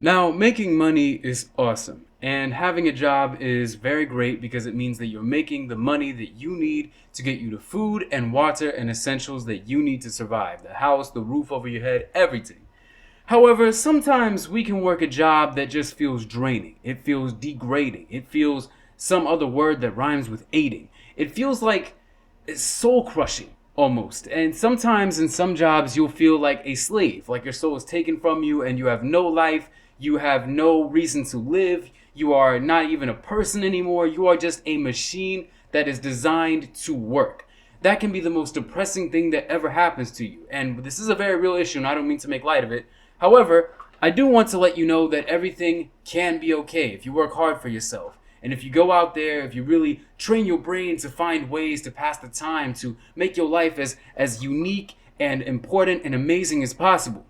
Now, making money is awesome, and having a job is very great because it means that you're making the money that you need to get you the food and water and essentials that you need to survive: the house, the roof over your head, everything. However, sometimes we can work a job that just feels draining. It feels degrading. It feels some other word that rhymes with aiding. It feels like it's soul crushing almost. And sometimes in some jobs, you'll feel like a slave, like your soul is taken from you and you have no life. You have no reason to live. You are not even a person anymore. You are just a machine that is designed to work. That can be the most depressing thing that ever happens to you. And this is a very real issue, and I don't mean to make light of it. However, I do want to let you know that everything can be okay if you work hard for yourself. And if you go out there, if you really train your brain to find ways to pass the time, to make your life as unique and important and amazing as possible.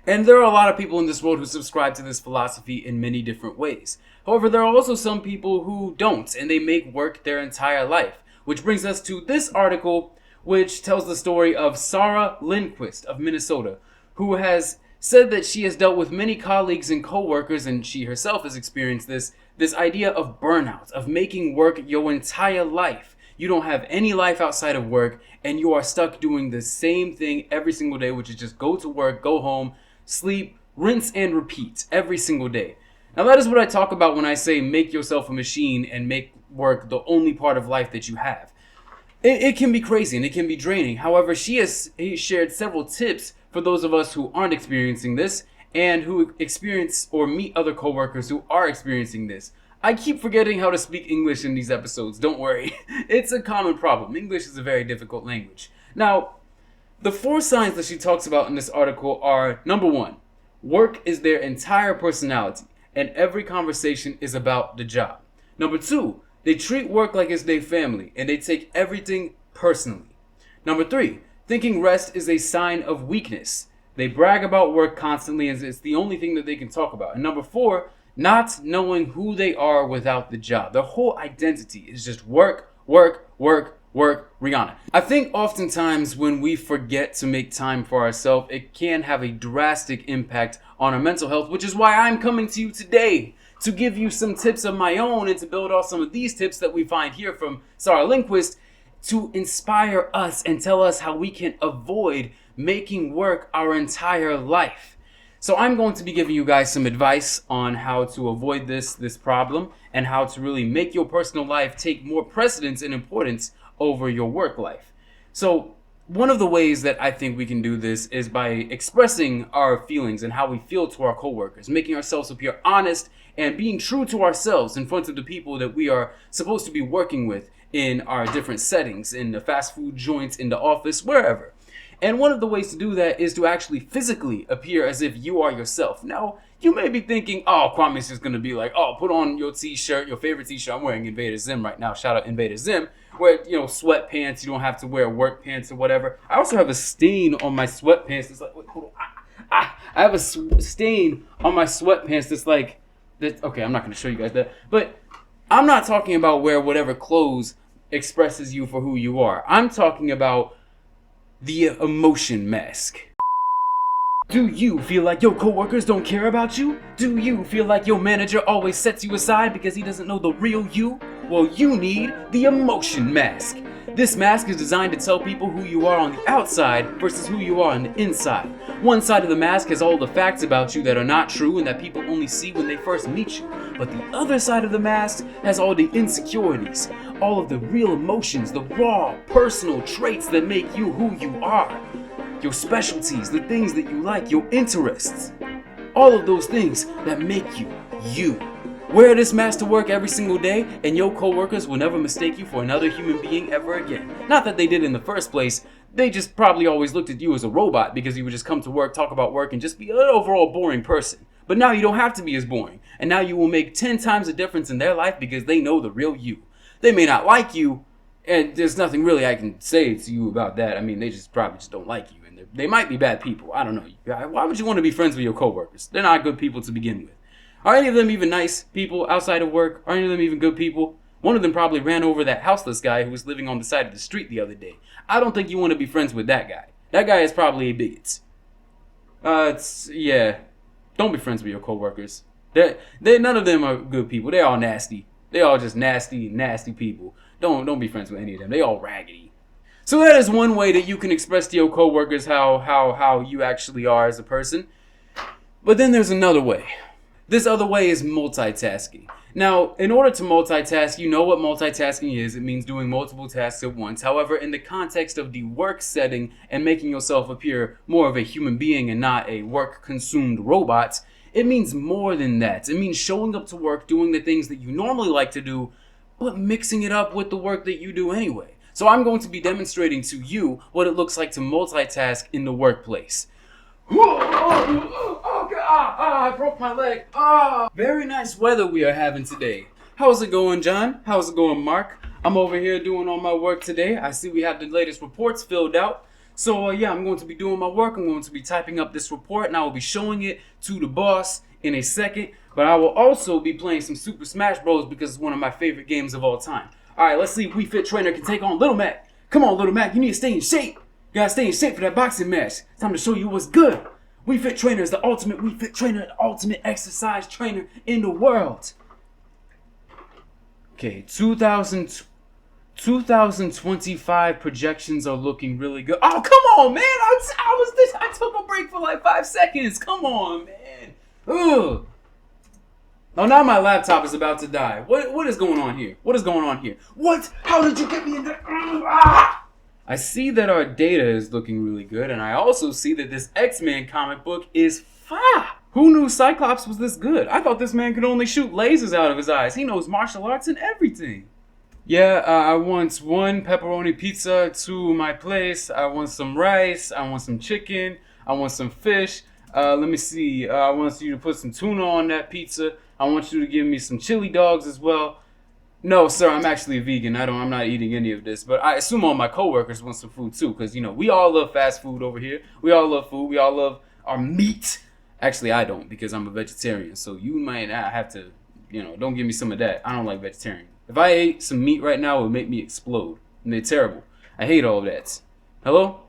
And there are a lot of people in this world who subscribe to this philosophy in many different ways. However, there are also some people who don't, and they make work their entire life. Which brings us to this article, which tells the story of Sarah Lindquist of Minnesota, who has said that she has dealt with many colleagues and co-workers, and she herself has experienced this idea of burnout, of making work your entire life. You don't have any life outside of work, and you are stuck doing the same thing every single day, which is just go to work, go home, sleep, rinse and repeat every single day. Now that is what I talk about when I say make yourself a machine and make work the only part of life that you have. It can be crazy and it can be draining. However, she has shared several tips for those of us who aren't experiencing this and who experience or meet other coworkers who are experiencing this. I keep forgetting how to speak English in these episodes, don't worry. It's a common problem. English is a very difficult language. Now, the 4 signs that she talks about in this article are: number 1, work is their entire personality, and every conversation is about the job. Number 2, they treat work like it's their family, and they take everything personally. Number 3, thinking rest is a sign of weakness. They brag about work constantly, and it's the only thing that they can talk about. And number 4, not knowing who they are without the job. Their whole identity is just work, work, work, work, Rihanna. I think oftentimes when we forget to make time for ourselves, it can have a drastic impact on our mental health, which is why I'm coming to you today to give you some tips of my own and to build off some of these tips that we find here from Sarah Lindquist to inspire us and tell us how we can avoid making work our entire life. So I'm going to be giving you guys some advice on how to avoid this problem and how to really make your personal life take more precedence and importance over your work life. So one of the ways that I think we can do this is by expressing our feelings and how we feel to our coworkers, making ourselves appear honest and being true to ourselves in front of the people that we are supposed to be working with in our different settings, in the fast food joints, in the office, wherever. And one of the ways to do that is to actually physically appear as if you are yourself. Now, you may be thinking, oh, Kwame's just going to be like, oh, put on your t-shirt, your favorite t-shirt. I'm wearing Invader Zim right now. Shout out Invader Zim. Wear, sweatpants. You don't have to wear work pants or whatever. I also have a stain on my sweatpants. It's like, wait, hold on. I have a stain on my sweatpants that's like, okay, I'm not going to show you guys that. But I'm not talking about wear whatever clothes expresses you for who you are. I'm talking about the emotion mask. Do you feel like your coworkers don't care about you? Do you feel like your manager always sets you aside because he doesn't know the real you? Well, you need the emotion mask. This mask is designed to tell people who you are on the outside versus who you are on the inside. One side of the mask has all the facts about you that are not true and that people only see when they first meet you. But the other side of the mask has all the insecurities, all of the real emotions, the raw, personal traits that make you who you are. Your specialties, the things that you like, your interests. All of those things that make you, you. Wear this mask to work every single day, and your coworkers will never mistake you for another human being ever again. Not that they did in the first place, they just probably always looked at you as a robot because you would just come to work, talk about work, and just be an overall boring person. But now you don't have to be as boring, and now you will make 10 times the difference in their life because they know the real you. They may not like you, and there's nothing really I can say to you about that. I mean, they just probably just don't like you, and they might be bad people. I don't know. Why would you want to be friends with your coworkers? They're not good people to begin with. Are any of them even nice people outside of work? Are any of them even good people? One of them probably ran over that houseless guy who was living on the side of the street the other day. I don't think you want to be friends with that guy. That guy is probably a bigot. Yeah. Don't be friends with your coworkers. They none of them are good people. They all nasty. They all just nasty people. Don't be friends with any of them. They all raggedy. So that is one way that you can express to your coworkers how you actually are as a person. But then there's another way. This other way is multitasking. Now, in order to multitask, you know what multitasking is. It means doing multiple tasks at once. However, in the context of the work setting and making yourself appear more of a human being and not a work-consumed robot, it means more than that. It means showing up to work, doing the things that you normally like to do, but mixing it up with the work that you do anyway. So I'm going to be demonstrating to you what it looks like to multitask in the workplace. I broke my leg. Very nice weather we are having today. How's it going, John? How's it going, Mark? I'm over here doing all my work today. I see we have the latest reports filled out. So yeah, I'm going to be doing my work. I'm going to be typing up this report and I will be showing it to the boss in a second. But I will also be playing some Super Smash Bros. Because it's one of my favorite games of all time. Alright, let's see if We Fit Trainer can take on Little Mac. Come on, Little Mac, you need to stay in shape. You gotta stay in shape for that boxing match. It's time to show you what's good. We Fit Trainer is the ultimate We Fit Trainer, the ultimate exercise trainer in the world. Okay, 2025 projections are looking really good. Oh, come on, man! I took a break for like 5 seconds. Come on, man. Ugh. Oh, now my laptop is about to die. What is going on here? What is going on here? What? How did you get me in there? I see that our data is looking really good, and I also see that this X-Men comic book is fire. Who knew Cyclops was this good? I thought this man could only shoot lasers out of his eyes. He knows martial arts and everything. Yeah, I want 1 pepperoni pizza to my place. I want some rice. I want some chicken. I want some fish. Let me see. I want you to put some tuna on that pizza. I want you to give me some chili dogs as well. No, sir, I'm actually a vegan. I'm not eating any of this. But I assume all my coworkers want some food too, because we all love fast food over here. We all love food. We all love our meat. Actually, I don't, because I'm a vegetarian. So you might not have to, don't give me some of that. I don't like vegetarian. If I ate some meat right now, it would make me explode. And they're terrible. I hate all that. Hello?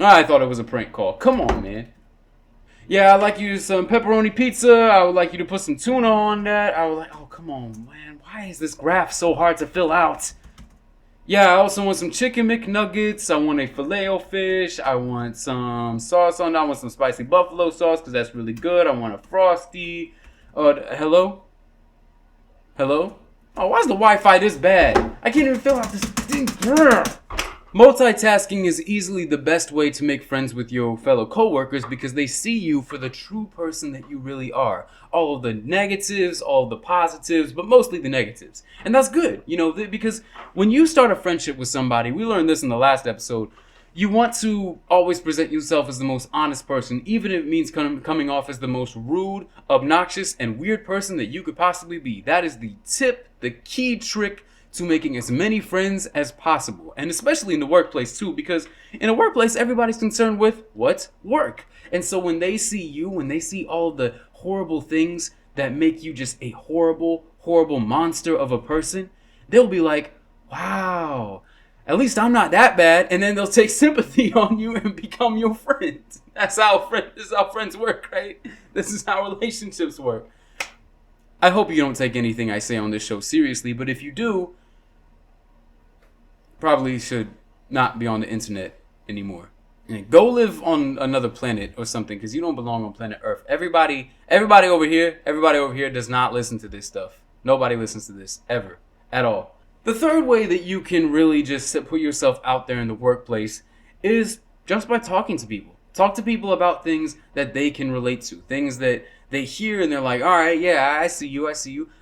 I thought it was a prank call. Come on, man. Yeah, I'd like you some pepperoni pizza. I would like you to put some tuna on that. I would like, oh, come on, man. Why is this graph so hard to fill out? Yeah, I also want some chicken McNuggets. I want a Filet-O-Fish. I want some sauce on that. I want some spicy buffalo sauce because that's really good. I want a Frosty. Hello? Hello? Oh, why is the Wi-Fi this bad? I can't even fill out this thing. Multitasking is easily the best way to make friends with your fellow coworkers because they see you for the true person that you really are. All of the negatives, all of the positives, but mostly the negatives. And that's good, because when you start a friendship with somebody, we learned this in the last episode, you want to always present yourself as the most honest person, even if it means coming off as the most rude, obnoxious, and weird person that you could possibly be. That is the key trick to making as many friends as possible. And especially in the workplace too, because in a workplace, everybody's concerned with what? Work. And so when they see you, when they see all the horrible things that make you just a horrible, horrible monster of a person, they'll be like, wow, at least I'm not that bad. And then they'll take sympathy on you and become your friend. This is how friends work, right? This is how relationships work. I hope you don't take anything I say on this show seriously, but if you do, probably should not be on the internet anymore. And go live on another planet or something, because you don't belong on planet Earth. Everybody over here does not listen to this stuff. Nobody listens to this, ever, at all. The third way that you can really just put yourself out there in the workplace is just by talking to people. Talk to people about things that they can relate to, things that they hear and they're like, all right, yeah, I see you.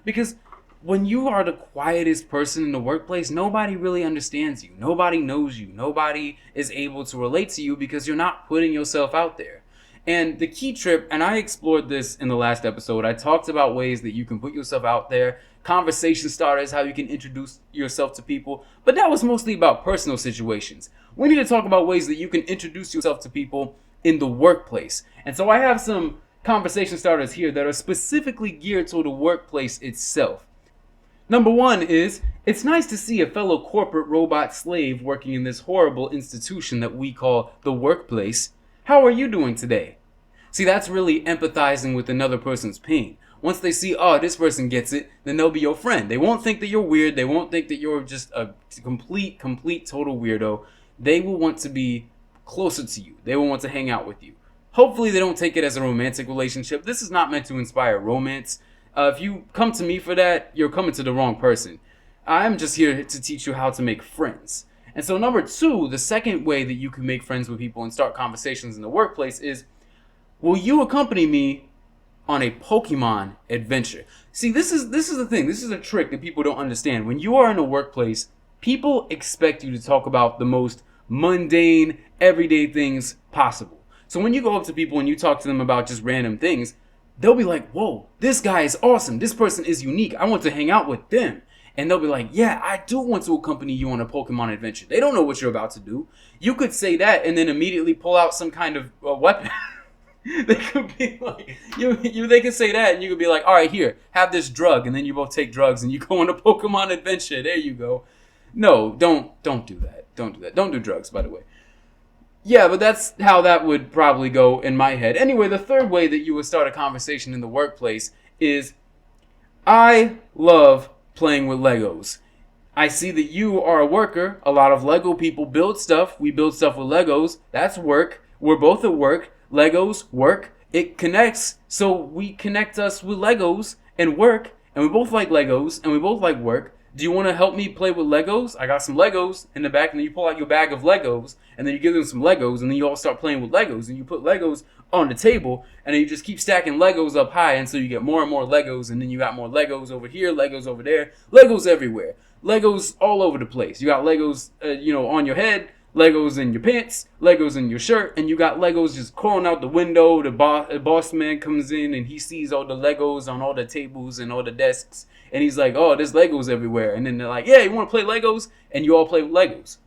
Because when you are the quietest person in the workplace, nobody really understands you. Nobody knows you. Nobody is able to relate to you because you're not putting yourself out there. And the key trip, and I explored this in the last episode, I talked about ways that you can put yourself out there, conversation starters, how you can introduce yourself to people, but that was mostly about personal situations. We need to talk about ways that you can introduce yourself to people in the workplace. And so I have some conversation starters here that are specifically geared toward the workplace itself. Number 1 is, it's nice to see a fellow corporate robot slave working in this horrible institution that we call the workplace. How are you doing today? See, that's really empathizing with another person's pain. Once they see, oh, this person gets it, then they'll be your friend. They won't think that you're weird. They won't think that you're just a complete, total weirdo. They will want to be closer to you. They will want to hang out with you. Hopefully, they don't take it as a romantic relationship. This is not meant to inspire romance. If you come to me for that, you're coming to the wrong person. I'm just here to teach you how to make friends. And so, number 2, the second way that you can make friends with people and start conversations in the workplace is, will you accompany me on a Pokemon adventure? See, this is the thing. This is a trick that people don't understand. When you are in a workplace, people expect you to talk about the most mundane, everyday things possible. So when you go up to people and you talk to them about just random things, they'll be like, whoa, this guy is awesome. This person is unique. I want to hang out with them. And they'll be like, yeah, I do want to accompany you on a Pokemon adventure. They don't know what you're about to do. You could say that and then immediately pull out some kind of weapon. They could be like, they could say that and you could be like, all right, here, have this drug. And then you both take drugs and you go on a Pokemon adventure. There you go. No, don't do that. Don't do that. Don't do drugs, by the way. Yeah, but that's how that would probably go in my head. Anyway, the third way that you would start a conversation in the workplace is, I love playing with Legos. I see that you are a worker. A lot of Lego people build stuff. We build stuff with Legos. That's work. We're both at work. Legos work. It connects. So we connect us with Legos and work. And we both like Legos. And we both like work. Do you want to help me play with Legos? I got some Legos in the back. And then you pull out your bag of Legos. And then you give them some Legos. And then you all start playing with Legos. And you put Legos on the table. And then you just keep stacking Legos up high. And so you get more and more Legos. And then you got more Legos over here. Legos over there. Legos everywhere. Legos all over the place. You got Legos, on your head. Legos in your pants, Legos in your shirt, and you got Legos just crawling out the window. The boss man comes in and he sees all the Legos on all the tables and all the desks, and he's like, oh, there's Legos everywhere. And then they're like, yeah, you want to play Legos? And you all play with Legos.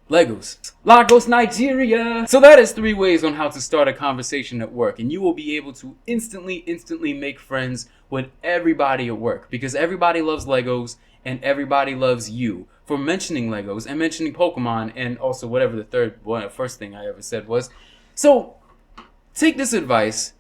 Lagos, Nigeria. So that is 3 ways on how to start a conversation at work, and you will be able to instantly make friends with everybody at work, because everybody loves Legos and everybody loves you for mentioning Legos and mentioning Pokemon and also whatever the first thing I ever said was. So take this advice,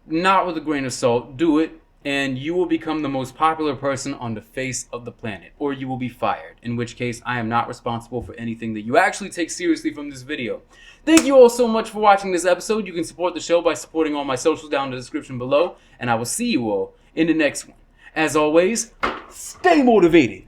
not with a grain of salt, do it, and you will become the most popular person on the face of the planet, or you will be fired, in which case I am not responsible for anything that you actually take seriously from this video. Thank you all so much for watching this episode. You can support the show by supporting all my socials down in the description below, and I will see you all in the next one. As always, stay motivated.